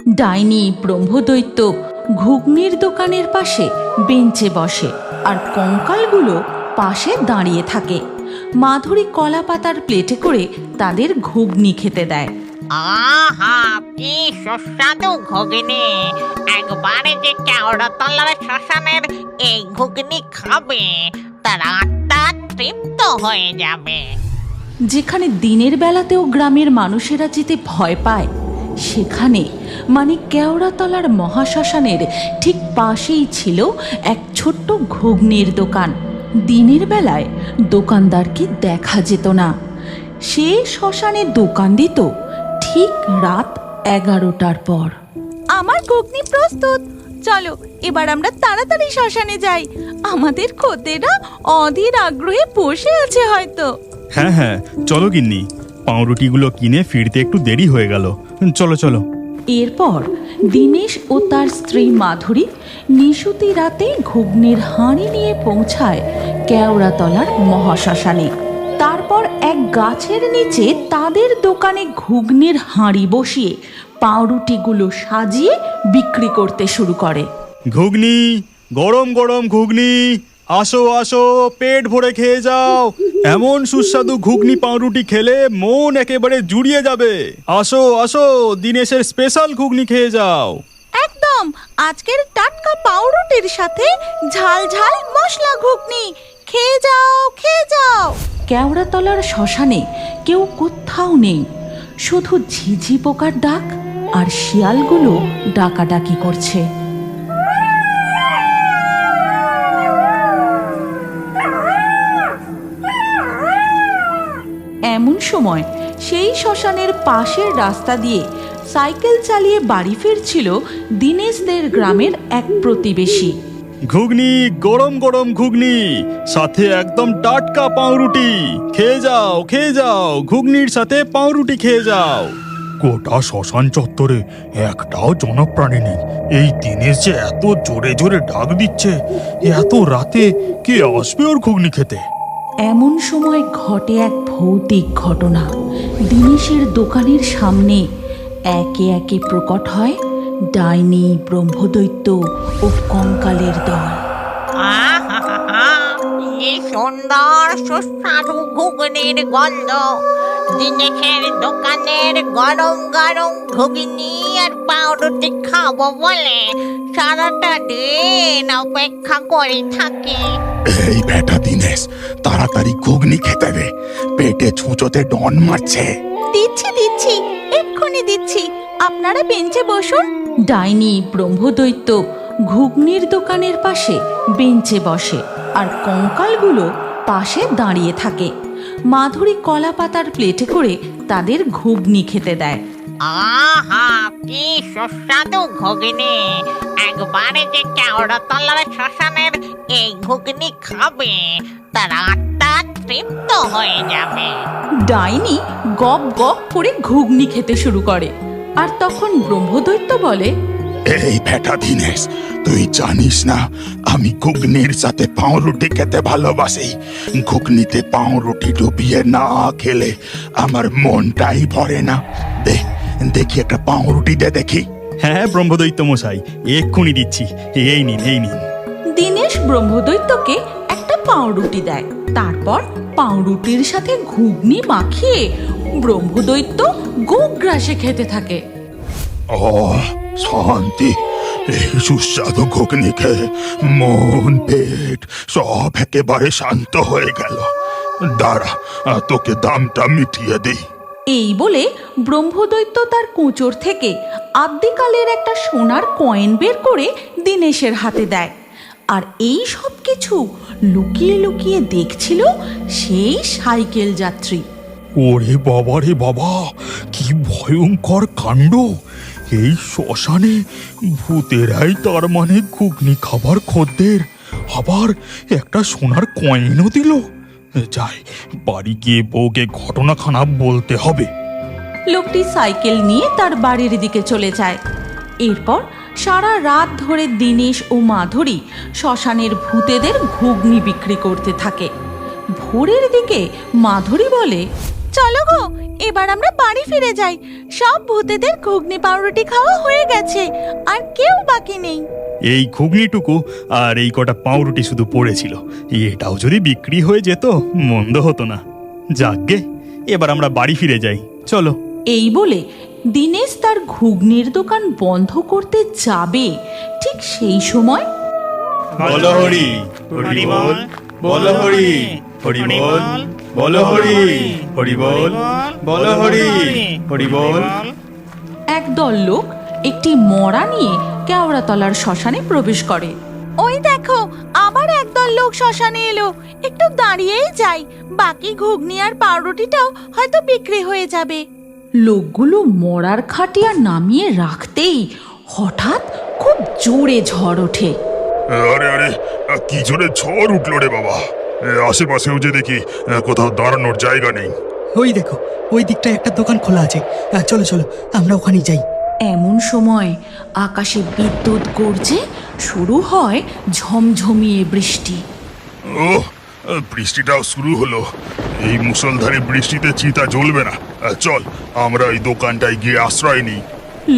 ডাইনি ব্রহ্মদৈত্য ঘুগনির দোকানের পাশে বেঞ্চে বসে আর কঙ্কালগুলো পাশে দাঁড়িয়ে থাকে। মাধুরী কলা পাতার প্লেটে করে তাদের ঘুগনি খেতে দেয়। আহা, কি সুস্বাদু ঘুগনি! একবারে যে কেওড়াতলার শ্মশানের এই ঘুগনি খাবে তার আত্মা তৃপ্ত হয়ে যাবে। যেখানে দিনের বেলাতেও গ্রামের মানুষেরা যেতে ভয় পায়, সেখানে মানে কেওড়াতলার মহাশ্মশানের ঠিক পাশেই ছিল এক ছোট্ট ঘুগনির দোকান। দিনের বেলায় দোকানদারকে দেখা যেত না। সে শ্মশানে দোকান দিত ঠিক রাত 11টার পর। আমার ঘুগনি প্রস্তুত, চলো এবার আমরা তাড়াতাড়ি শ্মশানে যাই। আমাদের খদ্দেররা অধীর আগ্রহে বসে আছে হয়তো। হ্যাঁ হ্যাঁ, চলো গিন্নি, পাউরুটিগুলো কিনে ফিরতে একটু দেরি হয়ে গেল। চলো চলো। এরপর দীনেশ ও তার স্ত্রী মাধুরী নিশুতি রাতে ঘুগনির হাঁড়ি নিয়ে পৌঁছায় কেওড়াতলার মহাশ্মশানে। তারপর এক গাছের নিচে তাদের দোকানে ঘুগনির হাঁড়ি বসিয়ে পাউরুটিগুলো সাজিয়ে বিক্রি করতে শুরু করে। ঘুগনি, গরম গরম ঘুগনি, আসো আসো, পেট ভরে খেয়ে যাও। এমন সুস্বাদু ঘুগনি পাউরুটি খেলে মন একেবারে জুড়িয়ে যাবে। আসো আসো, দিনেশের স্পেশাল ঘুগনি খেয়ে যাও। একদম আজকের টাটকা পাউরুটির সাথে ঝাল ঝাল মশলা ঘুগনি, খেয়ে যাও খেয়ে যাও। কেওড়াতলার শ্মশানে কেউ কোথাও নেই, শুধু ঝিঝি পোকার ডাক আর শিয়ালগুলো ডাকাডাকি করছে। এমন সময় সেই শ্মশানের পাশের রাস্তা দিয়ে সাইকেল চালিয়ে বাড়ি ফিরছিল দীনেশদের গ্রামের এক প্রতিবেশী। ঘুগনি, গরম গরম ঘুগনি, সাথে একদম টাটকা পাউরুটি। খেয়ে যাও খেয়ে যাও, ঘুগনির সাথে পাউরুটি খেয়ে যাও। গোটা শ্মশান চত্বরে একটাও জনপ্রাণী নেই। এই দিনেশ যে এত জোরে জোরে ডাক দিচ্ছে, এত রাতে কে আসবে ওর ঘুগনি খেতে? এমন সময় ঘটে এক ভৌতিক ঘটনা। দীনেশের দোকানের সামনে একে একে প্রকট হয় ডাইনি, ব্রহ্মদৈত্য ও কঙ্কালের দল। আহা, কি সুন্দর সুস্বাদু ঘুগনির গন্ধ! দিনেশের দোকানের গরম গরম ঘুগনি আর পাউরুটি খাবো বলে সারাটা দিন অপেক্ষা করে থাকি। এই বেটা দিনেশ, তাড়াতাড়ি ঘুগনি খেতে দে, পেটে ছুঁচোতে ডন মারছে। দিচ্ছি দিচ্ছি, এক্ষুনি দিচ্ছি, আপনারা বেঞ্চে বসুন। ডাইনি, ব্রহ্মদৈত্য ঘুগনির দোকানের পাশে বেঞ্চে বসে আর কঙ্কালগুলো পাশে দাঁড়িয়ে থাকে। মাধুরী কলা পাতার প্লেটে করে তাদের ঘুগনি খেতে দেয়। আহা, কি সুস্বাদু ঘুগনি! একবারে যে কেওড়াতলার শ্মশানের এই ঘুগনি খাবে তার আত্মা তৃপ্ত হয়ে যাবে। ডাইনি গপ গপ করে ঘুগনি খেতে শুরু করে আর তখন ব্রহ্মদৈত্য বলে, এই বেটা দিনেশ, তুই জানিস না আমি ঘুগনির সাথে পাউরুটি খেতে ভালোবাসি। ঘুগনিতে পাউরুটি ডুবিয়ে না খেলে আমার মনটাই ভরে না। দেখি একটা পাউরুটি দে দেখি। হ্যাঁ ব্রহ্মদৈত্য মশাই, এক্ষুনি দিচ্ছি, এই নিন এই নিন। দীনেশ ব্রহ্মদৈত্যকে একটা পাউরুটি দেয়। তারপর পাউরুটির সাথে ঘুগনি মাখিয়ে ব্রহ্মদৈত্য গোগ্রাসে খেতে থাকে। ও শান্তি! এই সুস্বাদু ঘুগনি খেয়ে মন পেট সব একেবারে শান্ত হয়ে গেল। দাঁড়া, তোকে দামটা মিটিয়ে দিই। এই বলে ব্রহ্মদৈত্য তার কোঁচর থেকে আদ্যিকালের একটা সোনার কয়েন বের করে দীনেশের হাতে দেয়। আর এই সব কিছু লুকিয়ে লুকিয়ে দেখছিল সেই সাইকেল যাত্রী। ওরে বাবা রে বাবা, কি ভয়ঙ্কর কাণ্ড! এই শ্মশানে ভূতেরাই তার মানে ঘুগনি খাবার খদ্দের, আবার একটা সোনার কয়েনও দিল। যাই, বাড়ি গিয়ে বউকে ঘটনাখানা বলতে হবে। লোকটি সাইকেল নিয়ে তার বাড়ির দিকে চলে যায়। এরপর সারা রাত ধরে দীনেশ ও মাধুরী শ্মশানের ভূতেদের ঘুগনি বিক্রি করতে থাকে। ভোরের দিকে মাধুরী বলে, চলো গো এবার আমরা বাড়ি ফিরে যাই। সব ভূতেদের ঘুগনি পাউরুটি খাওয়া হয়ে গেছে, আর কেউ বাকি নেই। এই ঘুগনিটুকু আর এই কটা পাউরুটি শুধু পড়েছিল, এটাও যদি বিক্রি হয়ে যেত মন্দ হতো না। যাকগে, এবার আমরা বাড়ি ফিরে যাই, চলো। এই বলে দিনেশ তার ঘুগনির দোকান বন্ধ করতে যাবে, ঠিক সেই সময় বলো হরি, হরি বল, বলো হরি, হরি বল, বলো হরি, হরি বল, বলো হরি, হরি বল। একদল লোক একটি মরা নিয়ে কেওড়াতলার শ্মশানে প্রবেশ করে। ওই দেখো, আবার একদল লোক শ্মশানে এলো। একটু দাঁড়িয়েই যাই, বাকি ঘুগনি আর পাউরুটিটাও হয়তো বিক্রি হয়ে যাবে। লোকগুলো মরার খাটিয়া নামিয়ে রাখতেই হঠাৎ খুব জোরে ঝড় ওঠে। আরে আরে, কি জোরে ঝড় উঠলো রে বাবা! আশেপাশেও যে দেখি কোথাও দাঁড়ানোর জায়গা নেই। ওই দেখো, ওই দিকটায় একটা দোকান খোলা আছে। চলো চলো, আমরা ওখানে যাই। এমন সময় আকাশে বিদ্যুৎ গর্জে শুরু হয় ঝমঝমিয়ে বৃষ্টি। ও, বৃষ্টিটাও শুরু হলো। এই মুষলধারে বৃষ্টিতে চিতা জ্বলবে না। চল, আমরা এই দোকানটায় গিয়ে আশ্রয় নিই।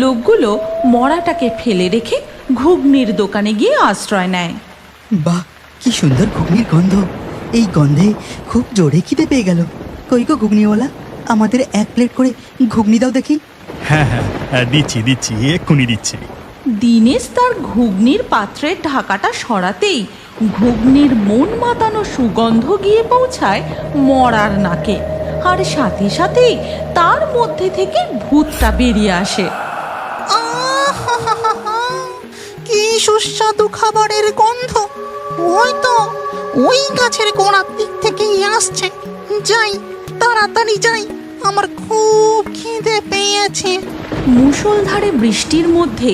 লোকগুলো মরাটাকে ফেলে রেখে ঘুগনির দোকানে গিয়ে আশ্রয় নেয়। বাহ, কি সুন্দর ঘুগনির গন্ধ! এই গন্ধে খুব জোরে খিদে পেয়ে গেল। কই গো ঘুগনিওয়ালা, আমাদের 1 প্লেট করে ঘুগনি দাও দেখি। হ্যাঁ হ্যাঁ, দিচ্ছি দিচ্ছি, এক্ষুনি দিচ্ছি। দিনেশ তার ঘুগনির পাত্রের ঢাকাটা সরাতেই ঘুগনির মন মাতানো সুগন্ধ গিয়ে পৌঁছায় মরার নাকে, আর সাথে সাথেই তার মধ্যে থেকে ভূতটা বেরিয়ে আসে। কি সুস্বাদু খাবারের গন্ধ! ওই তো, ওই গাছের গোড়ার দিক থেকেই আসছে। যাই, তাড়াতাড়ি যাই, আমার খুব খিদে পেয়েছে। মুষলধারে বৃষ্টির মধ্যে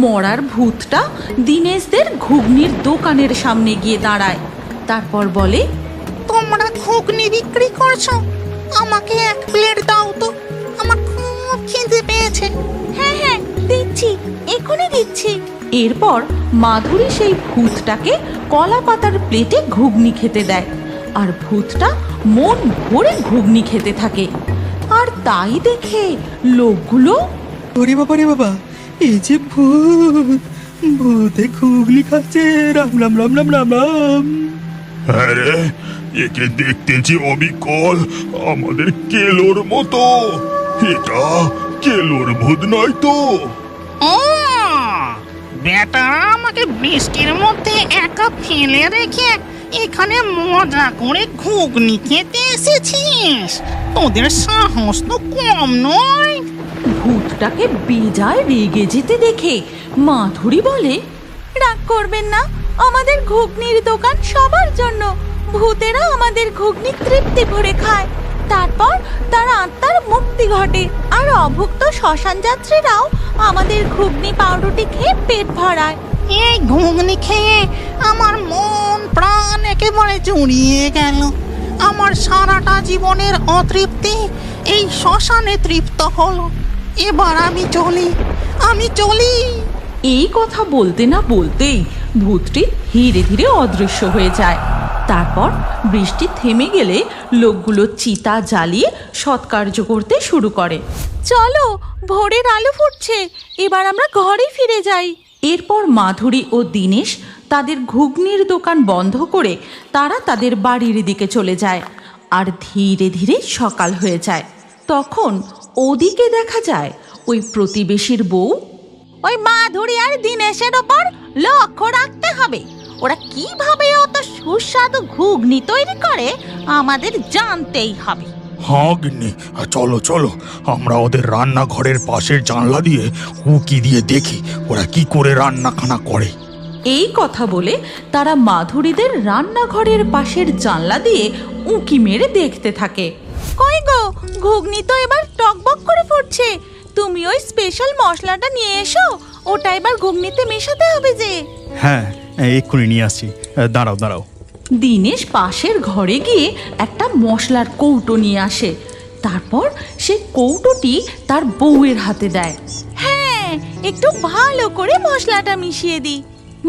মরার ভূতটা দিনেশদের ঘুগনির দোকানের সামনে গিয়ে দাঁড়ায়। তারপর বলে, তোমরা ঘুগনি বিক্রি করছো? আমাকে 1 প্লেট দাও তো, আমার খুব খিদে পেয়েছে। হ্যাঁ হ্যাঁ দিচ্ছি, এখনই দিচ্ছি। এরপর মাধুরী সেই ভূতটাকে কলা পাতার প্লেটে ঘুগনি খেতে দেয়, আর ভূতটা মন ভরে ঘুগনি খেতে থাকে। আর তাই দেখে লোকগুলো, ওরে বাবা রে বাবা, এই যে ভূত! ভূতে ঘুগনি খাচ্ছে! রাম রাম রাম রাম রাম রাম! আরে, একে দেখতে যে অবিকল, আমাদের কেলোর মতো। এটা কেলোর ভূত নয় তো? ও, বেটারা আমাকে বৃষ্টির মধ্যে একা ফেলে রেখে এখানে মজা করে ঘুগনি খেতে এসেছিস? তোদের সাহস তো কম নয়। ভূতটাকে বেজায় রেগে যেতে দেখে মাধুরী বলে, রাগ করবেন না, আমাদের ঘুগনির দোকান সবার জন্য। ভূতেরা আমাদের ঘুগনি তৃপ্তি ভরে খায়, তারপর তার আত্মার মুক্তি ঘটে। আর অভুক্ত শ্মশান যাত্রীরাও আমাদের ঘুগনি পাউরুটি খেয়ে পেট ভরায়। এই ঘুগনি খেয়ে আমার মন প্রাণ একেবারে জুড়িয়ে গেল। আমার সারাটা জীবনের অতৃপ্তি এই শ্মশানে তৃপ্ত হলো। এবার আমি চলি। এই কথা বলতে না বলতেই ভূতটি ধীরে ধীরে অদৃশ্য হয়ে যায়। তারপর বৃষ্টি থেমে গেলে লোকগুলো চিতা জ্বালিয়ে সৎকার্য করতে শুরু করে। চলো, ভোরের আলো ফুটছে, এবার আমরা ঘরে ফিরে যাই। এরপর মাধুরী ও দিনেশ তাদের ঘুগনির দোকান বন্ধ করে তারা তাদের বাড়ির দিকে চলে যায়। আর ধীরে ধীরে সকাল হয়ে যায়। তখন ওদিকে দেখা যায় ওই প্রতিবেশীর বউ। ওই মাধুরী আর দিনেশের ওপর লক্ষ্য রাখতে হবে। ওরা কিভাবে অত সুস্বাদু ঘুগনি তৈরি করে আমাদের জানতেই হবে। হ্যাঁ গিন্নি, চলো চলো, আমরা ওদের রান্নাঘরের পাশের জানলা দিয়ে উকি দিয়ে দেখি ওরা কি করে রান্নাখানা করে। এই কথা বলে তারা মাধুরীদের রান্নাঘরের পাশের জানলা দিয়ে উঁকি মেরে দেখতে থাকে। কই গো, ঘুগনি তো এবার টকবক করে ফুটছে। তুমি ওই স্পেশাল মশলাটা নিয়ে এসো, ওটা এবার ঘুগনিতে মেশাতে হবে যে। হ্যাঁ, এক্ষুনি নিয়ে আসছি, দাঁড়াও দাঁড়াও। দিনেশ পাশের ঘরে গিয়ে একটা মশলার কৌটো নিয়ে আসে। তারপর সে কৌটোটি তার বউয়ের হাতে দেয়। হ্যাঁ, একটু ভালো করে মশলাটা মিশিয়ে দিই।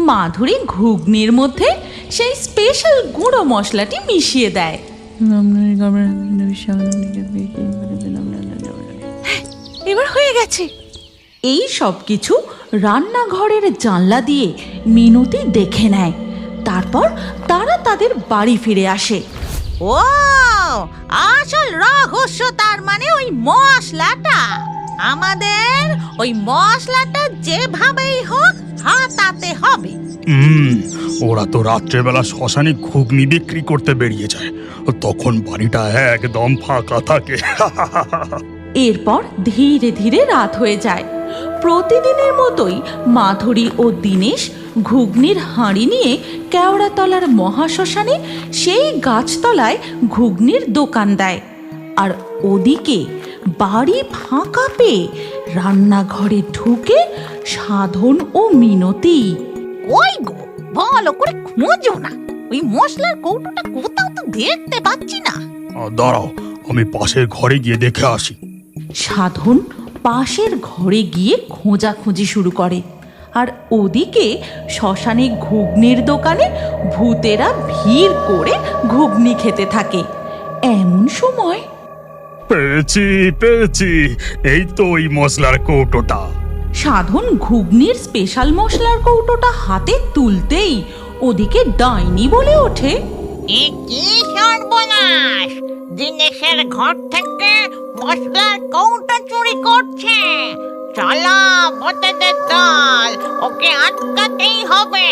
মাধুরী ঘুগনির মধ্যে সেই স্পেশাল গুঁড়ো মশলাটি মিশিয়ে দেয়। এবার হয়ে গেছে। এই সব কিছু রান্নাঘরের জানলা দিয়ে মিনতি দেখে নেয়। তারপর তারা তাদের বাড়ি ফিরে আসে। ও আসল রহস্য তার মানে ওই মশলাটা। আমাদের ওই মশলাটা যেভাবেই হোক হাতাতে হবে। ওরা তো রাত্রেবেলা শ্মশানে ঘুগনি বিক্রি করতে বেরিয়ে যায়, তখন বাড়িটা একদম ফাঁকা থাকে। এরপর ধীরে ধীরে রাত হয়ে যায়। প্রতিদিনের মতোই মাধুরী ও দীনেশ ঘুগনির হাঁড়ি নিয়ে কেওড়াতলার মহাশ্মশানে সেই গাছতলায় ঘুগনির দোকান দেয়। আর ওদিকে বাড়ি ফাঁকা পেয়ে রান্নাঘরে ঢুকে সাধন ও মিনতি। ওই গো, ভালো করে খুঁজো না, ওই মশলার কৌটোটা কোথাও তো দেখতে পাচ্ছি না। দাঁড়াও, আমি পাশের ঘরে গিয়ে দেখে আসি। সাধন পাশের ঘরে গিয়ে খোঁজাখুঁজি শুরু করে। আর ওদিকে শ্মশানে ঘুগনির দোকানে ভূতেরা ভিড় করে ঘুগনি খেতে থাকে। এমন সময় পেয়েছি পেয়েছি, এই তো ওই মশলার কৌটোটা। সাধন ঘুগনির স্পেশাল মশলার কৌটোটা হাতে তুলতেই ওদিকে ডাইনি বলে ওঠে, এ কি সর্বনাশ! দিনেশের ঘর থেকে মশলার কৌটা চুরি করছে। চলো ভূতেদের দল, ওকে আটকাতেই হবে।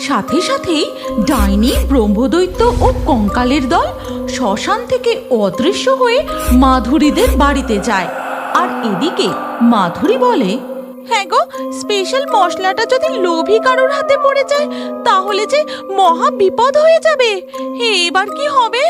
সাথে সাথেই ডাইনি, ব্রহ্মদৈত্য ও কঙ্কালের দল শ্মশান থেকে অদৃশ্য হয়ে মাধুরীদের বাড়িতে যায়। আর এদিকে মাধুরী বলে, হ্যাঁ গো, স্পেশাল মশলাটা যদি লোভী কারোর হাতে পড়ে যায় তাহলে যে মহা বিপদ হয়ে যাবে। এবার কি হবে?